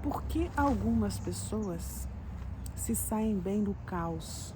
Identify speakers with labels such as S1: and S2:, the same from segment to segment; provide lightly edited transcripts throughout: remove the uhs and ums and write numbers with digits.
S1: Por que algumas pessoas se saem bem do caos,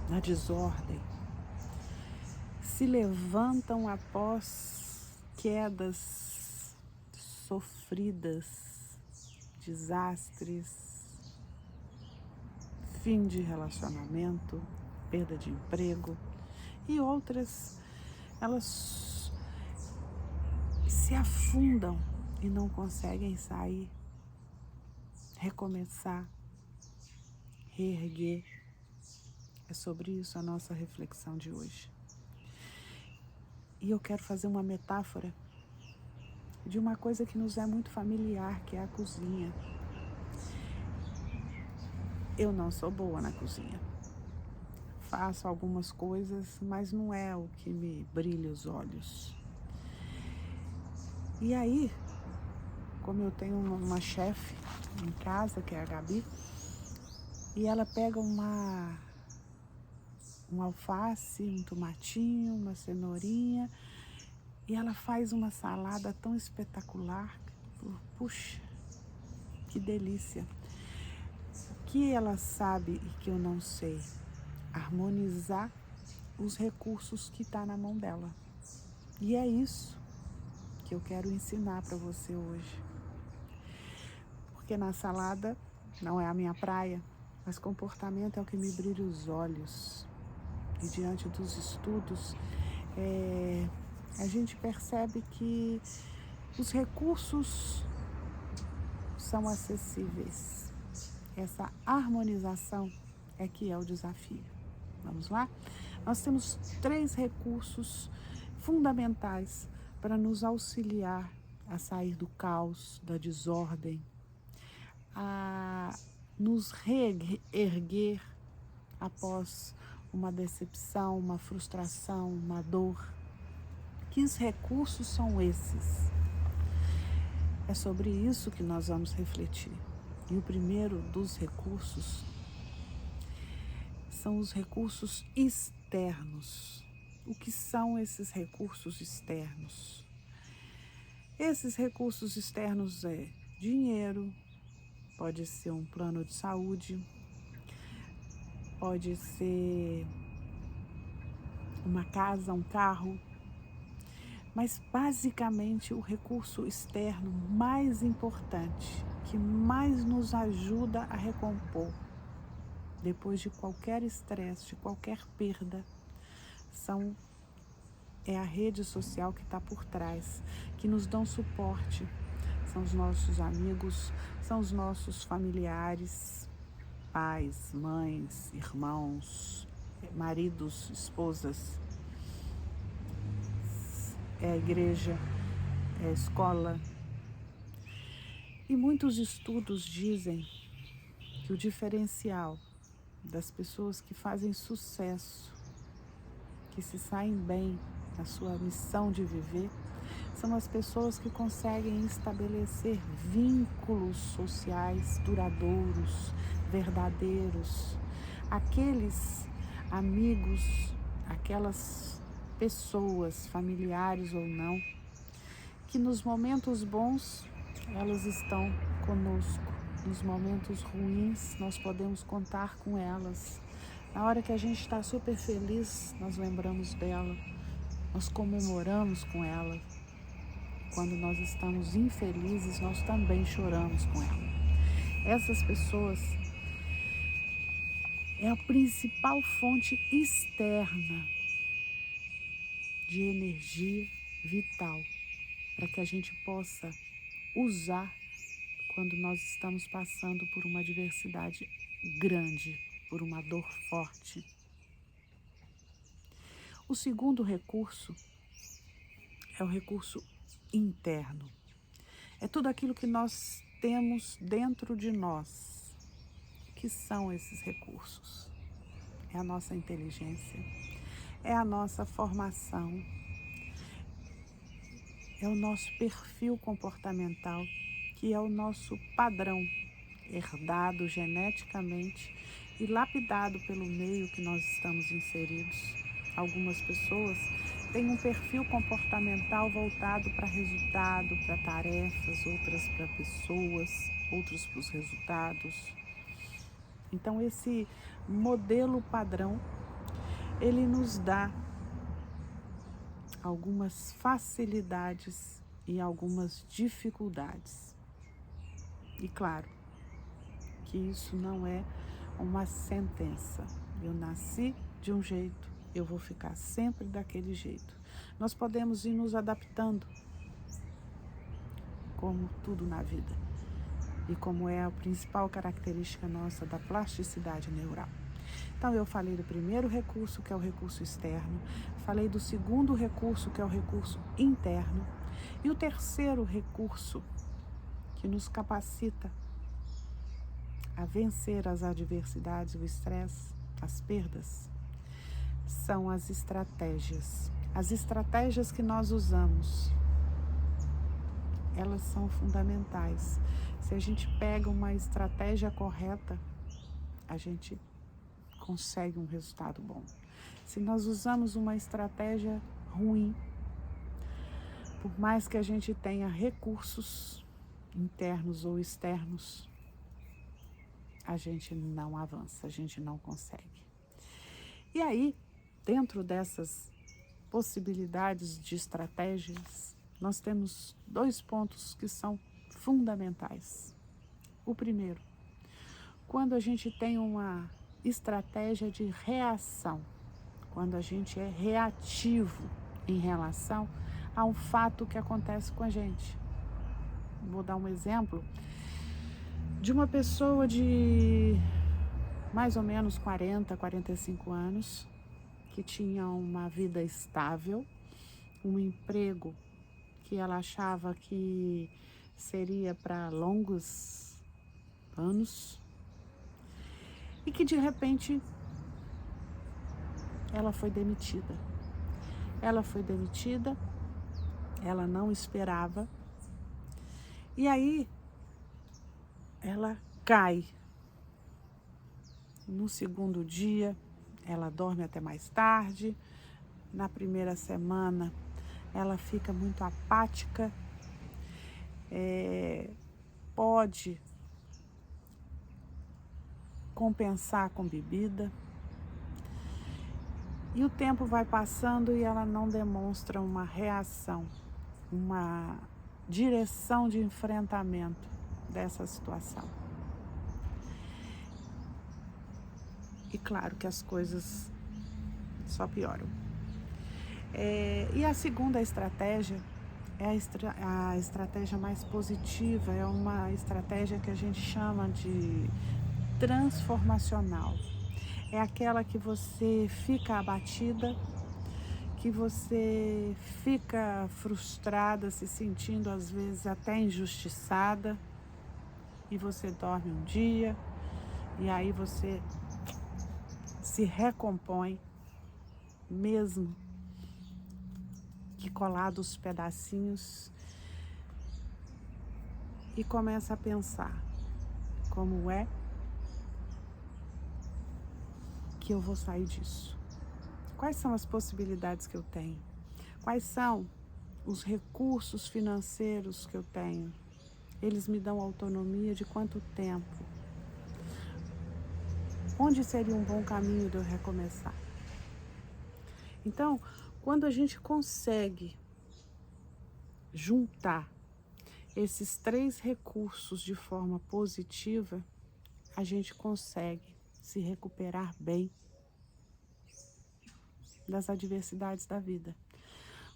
S1: na desordem, se levantam após quedas sofridas, desastres, fim de relacionamento, perda de emprego e outras, elas se afundam e não conseguem sair, recomeçar, reerguer. É sobre isso a nossa reflexão de hoje. E eu quero fazer uma metáfora de uma coisa que nos é muito familiar, que é a cozinha. Eu não sou boa na cozinha. Faço algumas coisas, mas não é o que me brilha os olhos. E aí, como eu tenho uma chefe em casa, que é a Gabi, e ela pega um alface, um tomatinho, uma cenourinha, e ela faz uma salada tão espetacular. Puxa, que delícia. O que ela sabe e que eu não sei? Harmonizar os recursos que está na mão dela. E é isso que eu quero ensinar para você hoje. Porque na salada não é a minha praia, mas comportamento é o que me brilha os olhos. E diante dos estudos, a gente percebe que os recursos são acessíveis. Essa harmonização é que é o desafio. Vamos lá? Nós temos 3 recursos fundamentais para nos auxiliar a sair do caos, da desordem, a nos reerguer após uma decepção, uma frustração, uma dor. Que recursos são esses? É sobre isso que nós vamos refletir. E o primeiro dos recursos são os recursos externos. O que são esses recursos externos? Esses recursos externos é dinheiro, pode ser um plano de saúde, pode ser uma casa, um carro, mas basicamente o recurso externo mais importante, que mais nos ajuda a recompor depois de qualquer estresse, de qualquer perda, é a rede social que está por trás, que nos dão suporte. São os nossos amigos, são os nossos familiares, pais, mães, irmãos, maridos, esposas, é a igreja, é a escola. E muitos estudos dizem que o diferencial das pessoas que fazem sucesso, que se saem bem na sua missão de viver, são as pessoas que conseguem estabelecer vínculos sociais duradouros, verdadeiros. Aqueles amigos, aquelas pessoas, familiares ou não, que nos momentos bons elas estão conosco, nos momentos ruins nós podemos contar com elas. Na hora que a gente está super feliz, nós lembramos dela, nós comemoramos com ela. Quando nós estamos infelizes, nós também choramos com ela. Essas pessoas é a principal fonte externa de energia vital para que a gente possa usar quando nós estamos passando por uma adversidade grande, por uma dor forte. O segundo recurso é o recurso interno. É tudo aquilo que nós temos dentro de nós. O que são esses recursos? É a nossa inteligência, é a nossa formação, é o nosso perfil comportamental, que é o nosso padrão, herdado geneticamente e lapidado pelo meio que nós estamos inseridos. Algumas pessoas têm um perfil comportamental voltado para resultado, para tarefas, outras para pessoas, outros para os resultados. Então esse modelo padrão, ele nos dá algumas facilidades e algumas dificuldades. E claro, que isso não é uma sentença. Eu nasci de um jeito, eu vou ficar sempre daquele jeito. Nós podemos ir nos adaptando, como tudo na vida. E como é a principal característica nossa da plasticidade neural. Então eu falei do primeiro recurso, que é o recurso externo, falei do segundo recurso, que é o recurso interno, e o terceiro recurso que nos capacita a vencer as adversidades, o estresse, as perdas, são as estratégias. As estratégias que nós usamos, elas são fundamentais. Se a gente pega uma estratégia correta, a gente consegue um resultado bom. Se nós usamos uma estratégia ruim, por mais que a gente tenha recursos internos ou externos, a gente não avança, a gente não consegue. E aí, dentro dessas possibilidades de estratégias, nós temos 2 pontos que são fundamentais. O primeiro, quando a gente tem uma estratégia de reação, quando a gente é reativo em relação a um fato que acontece com a gente. Vou dar um exemplo de uma pessoa de mais ou menos 40, 45 anos, que tinha uma vida estável, um emprego que ela achava que seria para longos anos, e que de repente ela foi demitida. Ela foi demitida, ela não esperava, e aí ela cai. No segundo dia, ela dorme até mais tarde. Na primeira semana, ela fica muito apática, pode compensar com bebida. E o tempo vai passando e ela não demonstra uma reação, uma direção de enfrentamento dessa situação. E claro que as coisas só pioram. E a segunda estratégia é a estratégia mais positiva, é uma estratégia que a gente chama de transformacional. É aquela que você fica abatida, que você fica frustrada, se sentindo às vezes até injustiçada, e você dorme um dia, e aí você se recompõe, mesmo que colado os pedacinhos, e começa a pensar: como é que eu vou sair disso? Quais são as possibilidades que eu tenho? Quais são os recursos financeiros que eu tenho? Eles me dão autonomia de quanto tempo? Onde seria um bom caminho de eu recomeçar? Então, quando a gente consegue juntar esses 3 recursos de forma positiva, a gente consegue se recuperar bem das adversidades da vida.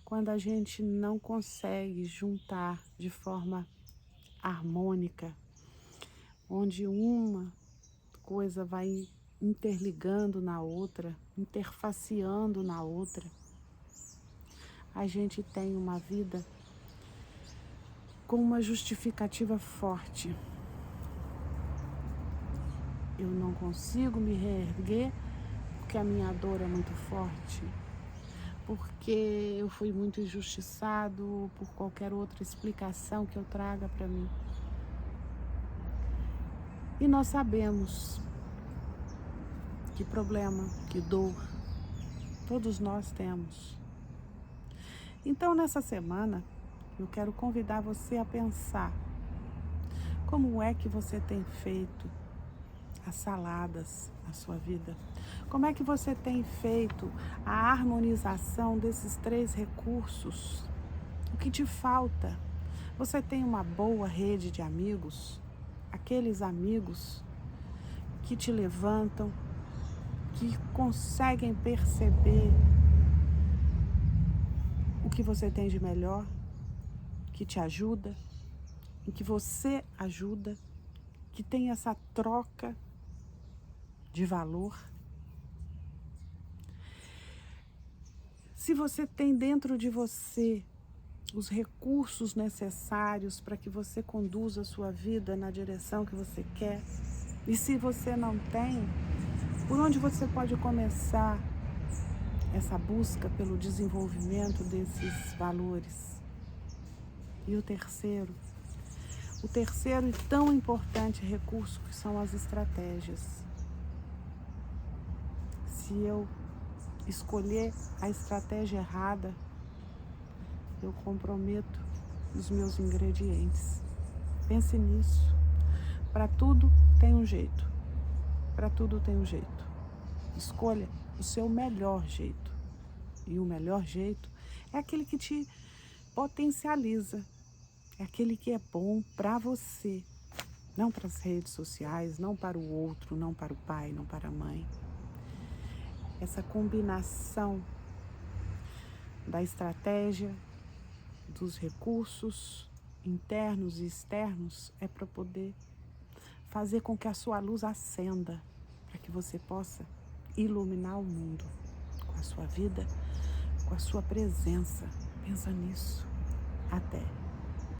S1: Quando a gente não consegue juntar de forma harmônica, onde uma coisa vai interligando na outra, interfaceando na outra, a gente tem uma vida com uma justificativa forte. Eu não consigo me reerguer porque a minha dor é muito forte, porque eu fui muito injustiçado, ou por qualquer outra explicação que eu traga para mim. E nós sabemos que problema, que dor, todos nós temos. Então, nessa semana, eu quero convidar você a pensar como é que você tem feito as saladas na sua vida. Como é que você tem feito a harmonização desses 3 recursos? O que te falta? Você tem uma boa rede de amigos? Aqueles amigos que te levantam, que conseguem perceber o que você tem de melhor, que te ajuda, em que você ajuda, que tem essa troca de valor. Se você tem dentro de você os recursos necessários para que você conduza a sua vida na direção que você quer, e se você não tem, por onde você pode começar essa busca pelo desenvolvimento desses valores? E o terceiro e tão importante recurso, que são as estratégias. Se eu escolher a estratégia errada, eu comprometo os meus ingredientes. Pense nisso. Para tudo tem um jeito. Para tudo tem um jeito. Escolha o seu melhor jeito. E o melhor jeito é aquele que te potencializa. É aquele que é bom para você. Não para as redes sociais, não para o outro, não para o pai, não para a mãe. Essa combinação da estratégia, dos recursos internos e externos é para poder fazer com que a sua luz acenda, para que você possa iluminar o mundo com a sua vida, com a sua presença. Pensa nisso. Até.